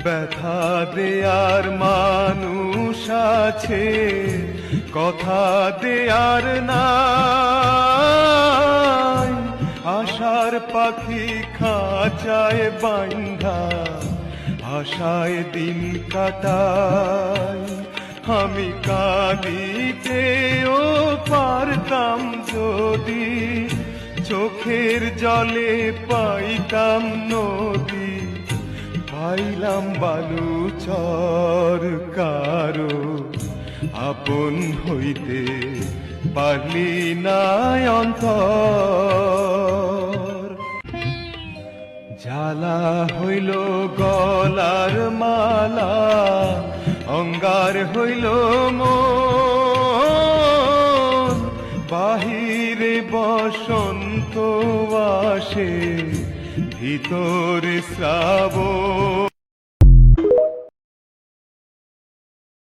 ব্যথা দেয়ার মানুষ আছে, কথা দেয়ার নাই। আশার পাখি খাঁচায় বাইন্ধা আশায় দিন কাটাই। আমি কাঁদিতেও পারতাম যদি, চোখের জলে পাইতাম নদী। পাইলাম বালুচর কারো, আপন হইতে পারলি না অন্তর। জ্বালা হইল গলার মালা, অঙ্গার হইল মন। বাহিরে বসন্ত আসে, ভিতরে শ্রাবণ।